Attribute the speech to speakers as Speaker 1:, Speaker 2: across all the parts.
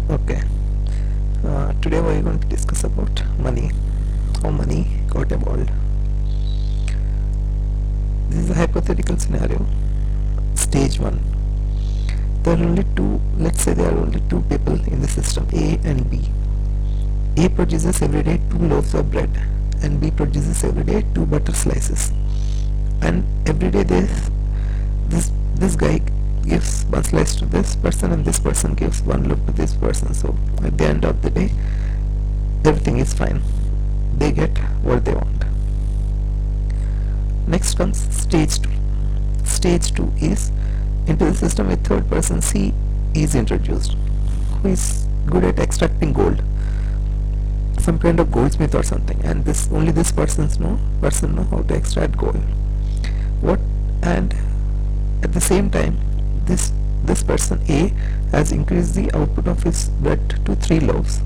Speaker 1: Okay, today we are going to discuss about money, how money got evolved. This is a hypothetical scenario. Stage 1. There are only two, let's say there are only two people in the system, A and B. A produces every day 2 loaves of bread and B produces every day 2 butter slices. And every day this guy gives 1 slice to this person and this person gives 1 loaf to this person. So at the end of the day, everything is fine. They get what they want. Next comes stage 2. Stage 2 is into the system a third person C is introduced, who is good at extracting gold, some kind of goldsmith or something, and this only this person know how to extract gold. What and at the same time, this person A has increased the output of his bread to 3 loaves,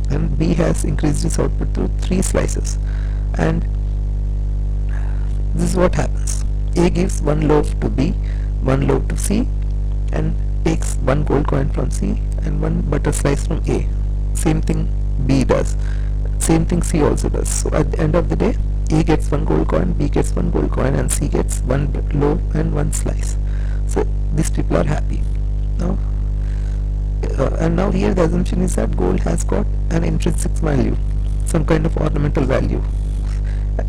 Speaker 1: and B has increased his output to 3 slices. And this is what happens. A gives 1 loaf to B, 1 loaf to C, and takes 1 gold coin from C and 1 butter slice from A. Same thing B does. Same thing C also does. So at the end of the day, A gets 1 gold coin, B gets 1 gold coin, and C gets 1 loaf and 1 slice. So these people are happy. Now, and now here the assumption is that gold has got an intrinsic value, some kind of ornamental value,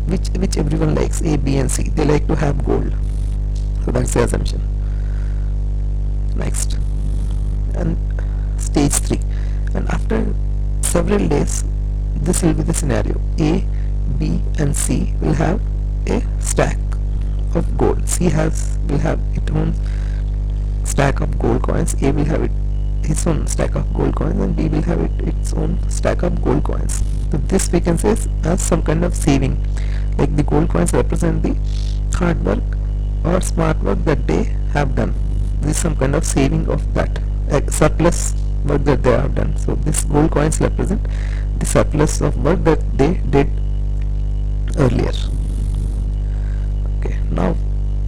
Speaker 1: which everyone likes. A, B, and C, they like to have gold. So that's the assumption. Next, and stage 3, and after several days, this will be the scenario. A, B, and C will have a stack of gold. C will have its own stack of gold coins. A will have his own stack of gold coins, and B will have its own stack of gold coins. So this we can say as some kind of saving, like the gold coins represent the hard work or smart work that they have done. This is some kind of saving of that surplus work that they have done. So this gold coins represent the surplus of work that they did earlier. Okay, now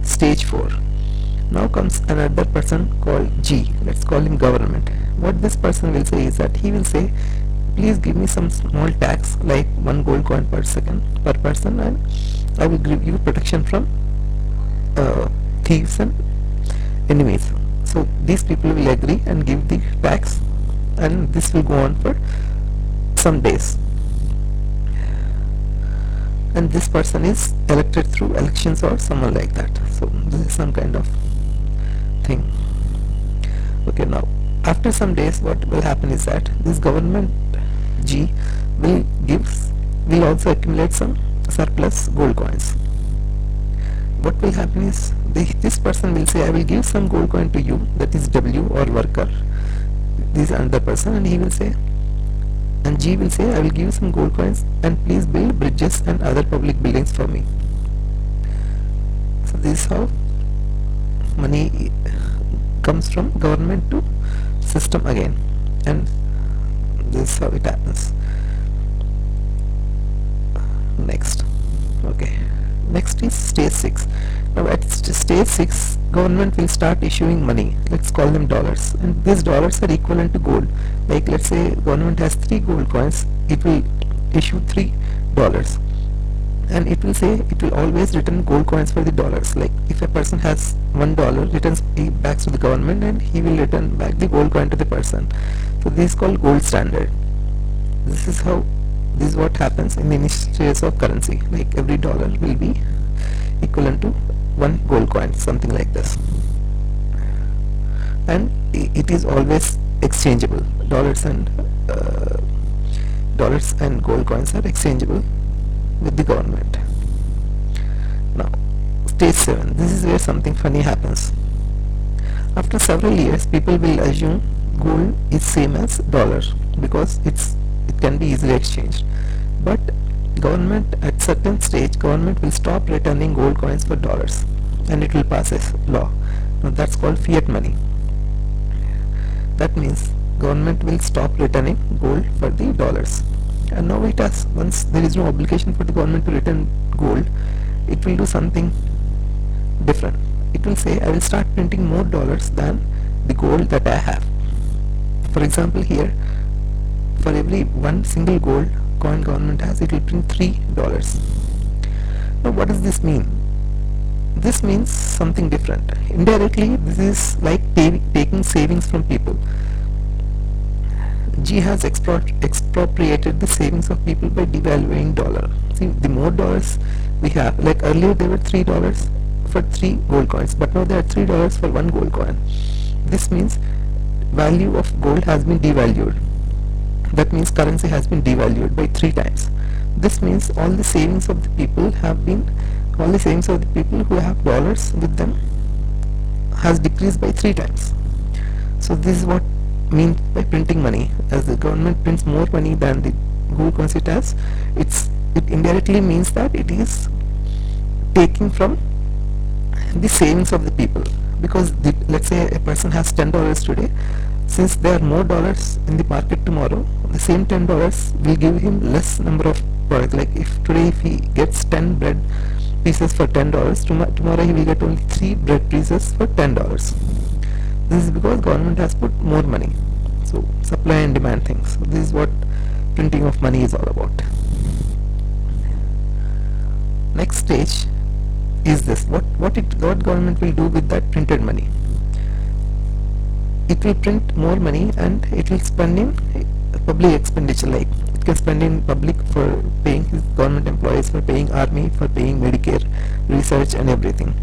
Speaker 1: stage 4. Now comes another person called G. Let's call him government. What this person will say is that he will say, please give me some small tax like 1 gold coin per second per person, and I will give you protection from thieves and enemies. So these people will agree and give the tax, and this will go on for some days. And this person is elected through elections or someone like that. So this is some kind of thing. Okay, now after some days, what will happen is that this government G will also accumulate some surplus gold coins. What will happen is this person will say, I will give some gold coin to you, that is W or worker. This is another person, and he will say, and G will say, I will give some gold coins and please build bridges and other public buildings for me. So this is how money comes from government to system again, and this is how it happens. Next, okay, next is stage 6. Now at stage 6, government will start issuing money. Let's call them dollars, and these dollars are equivalent to gold. Like let's say government has 3 gold coins, it will issue $3, and it will say it will always return gold coins for the dollars. Like if a person has $1, returns back to the government, and he will return back the gold coin to the person. So this is called gold standard. This is what happens in the initial stages of currency. Like every dollar will be equivalent to 1 gold coin, something like this, and it is always exchangeable. Dollars and gold coins are exchangeable with the government. Now stage 7, this is where something funny happens. After several years, people will assume gold is same as dollar because it can be easily exchanged. But government at certain stage, government will stop returning gold coins for dollars, and it will pass a law. Now that's called fiat money. That means government will stop returning gold for the dollars, and now it has, once there is no obligation for the government to return gold, it will do something different. It will say, I will start printing more dollars than the gold that I have. For example, here for every one single gold coin government has, it will print $3. Now what does this mean? This means something different. Indirectly, this is like taking savings from people. G has expropriated the savings of people by devaluing dollar. See, the more dollars we have, like earlier there were $3 for 3 gold coins, but now there are $3 for 1 gold coin. This means value of gold has been devalued. That means currency has been devalued by 3 times. This means all the savings of the people who have dollars with them has decreased by 3 times. So this is what means by printing money. As the government prints more money than the gold coins it has, it indirectly means that it is taking from the savings of the people. Because let's say a person has $10 today, since there are more dollars in the market tomorrow, the same $10 will give him less number of products. Like if today if he gets 10 bread pieces for $10, tomorrow he will get only 3 bread pieces for $10. This is because government has put more money. So supply and demand things. So this is what printing of money is all about. Next stage is this. What government will do with that printed money? It will print more money and it will spend in public expenditure. Like it can spend in public for paying his government employees, for paying army, for paying Medicare, research and everything.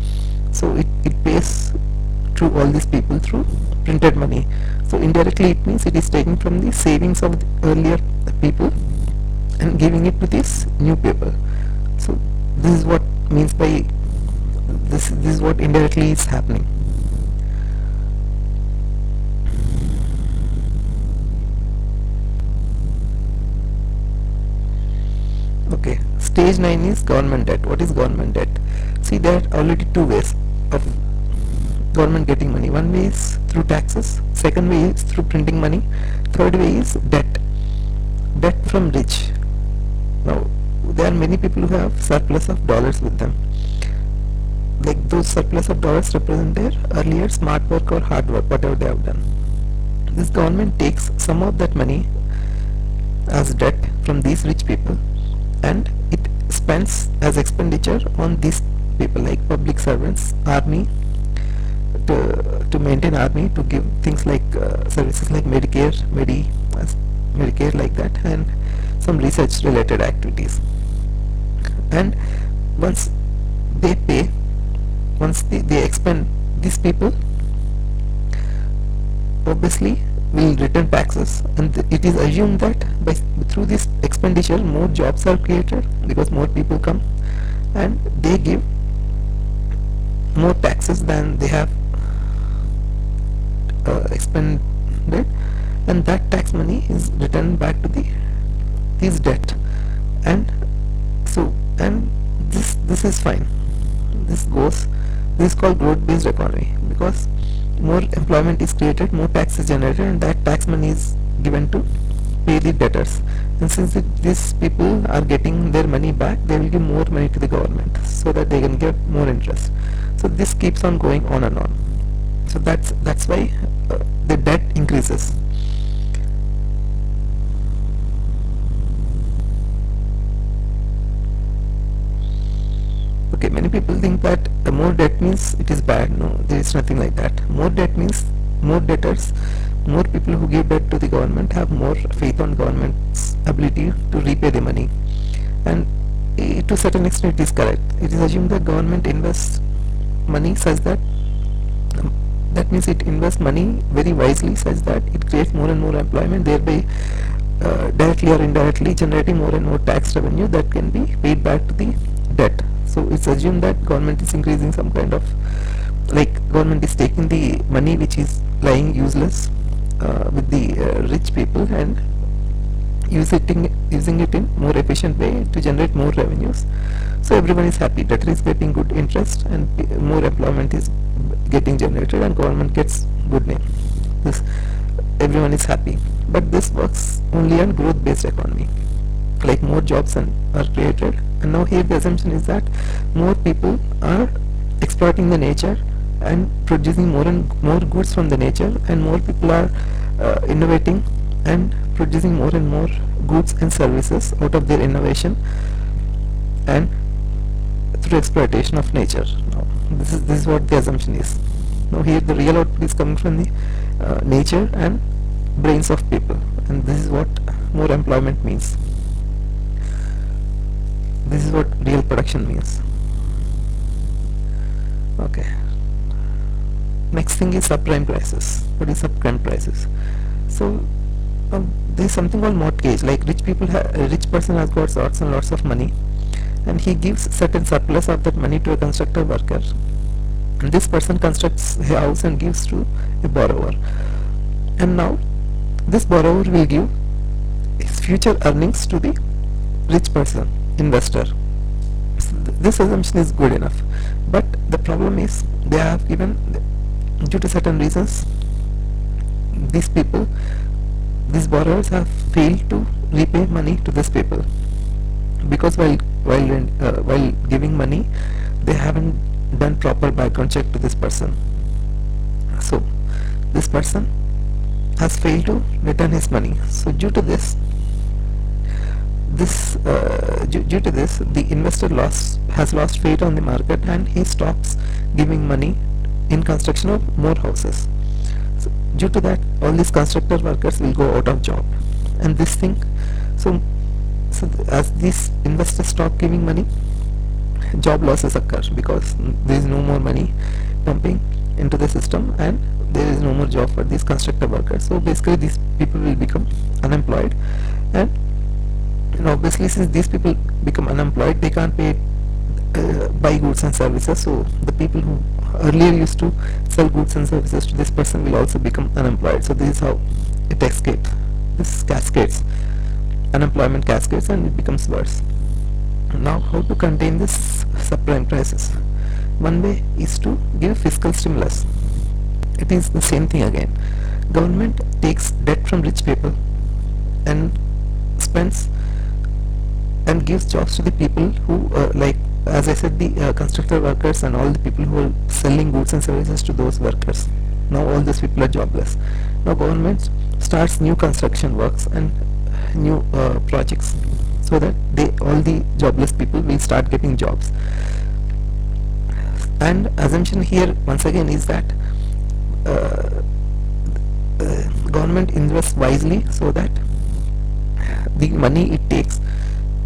Speaker 1: So it pays through all these people through printed money. So indirectly it means it is taking from the savings of the earlier people and giving it to these new people. So this is what means by this is what indirectly is happening. Okay, stage 9 is government debt. What is government debt? See, there are already 2 ways of government getting money. One way is through taxes, second way is through printing money, third way is debt from rich. Now there are many people who have surplus of dollars with them. Like those surplus of dollars represent their earlier smart work or hard work, whatever they have done. This government takes some of that money as debt from these rich people and it spends as expenditure on these people like public servants, army, to maintain army, to give things like services like Medicare like that, and some research related activities. And once they pay, once they expend, these people obviously will return taxes, and it is assumed that through this expenditure more jobs are created because more people come and they give more taxes than they have expended, and that tax money is returned back to this debt. And so, and this is fine. This is called growth based economy, because more employment is created, more tax is generated, and that tax money is given to pay the debtors. And since these people are getting their money back, they will give more money to the government so that they can get more interest. So this keeps on going on and on. So that's why the debt increases. Okay, many people think that more debt means it is bad. No, there is nothing like that. More debt means more debtors, more people who give debt to the government have more faith on government's ability to repay the money. And to a certain extent it is correct. It is assumed that government invests money such that that means it invests money very wisely such that it creates more and more employment, thereby directly or indirectly generating more and more tax revenue that can be paid back to the debt. So it's assumed that government is increasing some kind of, like government is taking the money which is lying useless with the rich people and using it in more efficient way to generate more revenues. So everyone is happy, debtor is getting good interest and more employment is getting generated and government gets good name. Everyone is happy. But this works only on growth based economy, like more jobs are created, and now here the assumption is that more people are exploiting the nature and producing more and more goods from the nature, and more people are innovating and producing more and more goods and services out of their innovation and through exploitation of nature. Now, this is what the assumption is. Now here the real output is coming from the nature and brains of people, and this is what more employment means. This is what real production means. Okay. Next thing is subprime prices. What is subprime prices? So there is something called mortgage. Like a rich person has got lots and lots of money, and he gives certain surplus of that money to a constructor worker, and this person constructs a house and gives to a borrower, and now this borrower will give his future earnings to the rich person, investor. So this assumption is good enough, but the problem is they have given, due to certain reasons, these people, these borrowers have failed to repay money to these people, because while giving money they haven't done proper background check to this person. So this person has failed to return his money. So due to this the investor has lost faith on the market, and he stops giving money in construction of more houses. So due to that, all these constructor workers will go out of job, and this thing, so as these investors stop giving money, job losses occur, because there is no more money pumping into the system, and there is no more job for these constructor workers. So basically these people will become unemployed, and obviously since these people become unemployed, they can't buy goods and services. So the people who earlier used to sell goods and services to this person will also become unemployed. So this is how it escapes. This cascades, unemployment cascades, and it becomes worse. Now, how to contain this subprime prices? One way is to give fiscal stimulus. It is the same thing again. Government takes debt from rich people and spends and gives jobs to the people who, like as I said, the constructor workers and all the people who are selling goods and services to those workers. Now all these people are jobless. Now government starts new construction works and new projects, so that all the jobless people will start getting jobs. And assumption here once again is that government invests wisely, so that the money it takes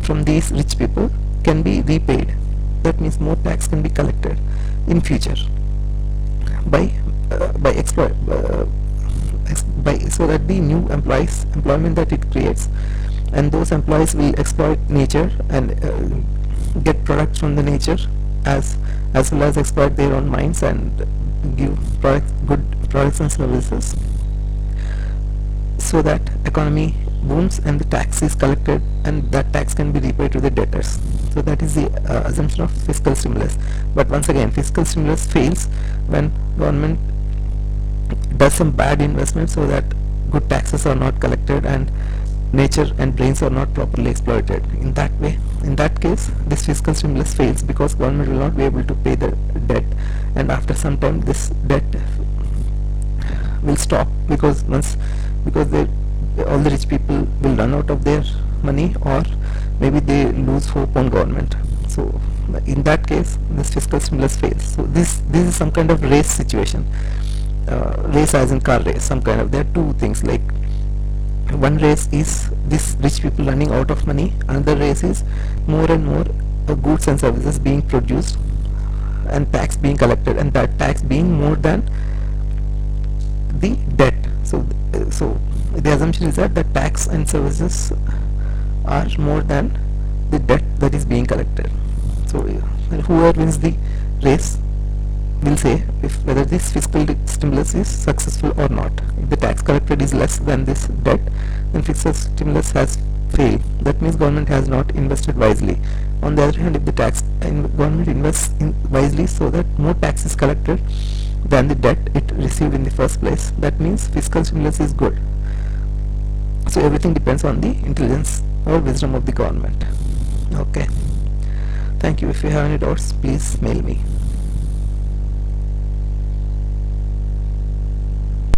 Speaker 1: from these rich people can be repaid. That means more tax can be collected in future by so that the new employment that it creates, and those employees will exploit nature and get products from the nature, as well as exploit their own minds and give good products and services, so that economy booms and the tax is collected, and that tax can be repaid to the debtors. So that is the assumption of fiscal stimulus. But once again, fiscal stimulus fails when government does some bad investment, so that good taxes are not collected and nature and brains are not properly exploited. In that case, this fiscal stimulus fails, because government will not be able to pay the debt, and after some time this debt will stop, because all the rich people will run out of their money, or maybe they lose hope on government. So in that case, this fiscal stimulus fails. So this is some kind of race situation. Race as in car race, some kind of. There are two things, like one race is this rich people running out of money, another race is more and more goods and services being produced and tax being collected, and that tax being more than the debt. So the assumption is that the tax and services are more than the debt that is being collected. So whoever wins the race will say whether this fiscal stimulus is successful or not. If the tax collected is less than this debt, then fiscal stimulus has failed. That means government has not invested wisely. On the other hand, if the government invests wisely, so that more tax is collected than the debt it received in the first place, that means fiscal stimulus is good. So everything depends on the intelligence or wisdom of the government. Okay. Thank you. If you have any doubts, please mail me.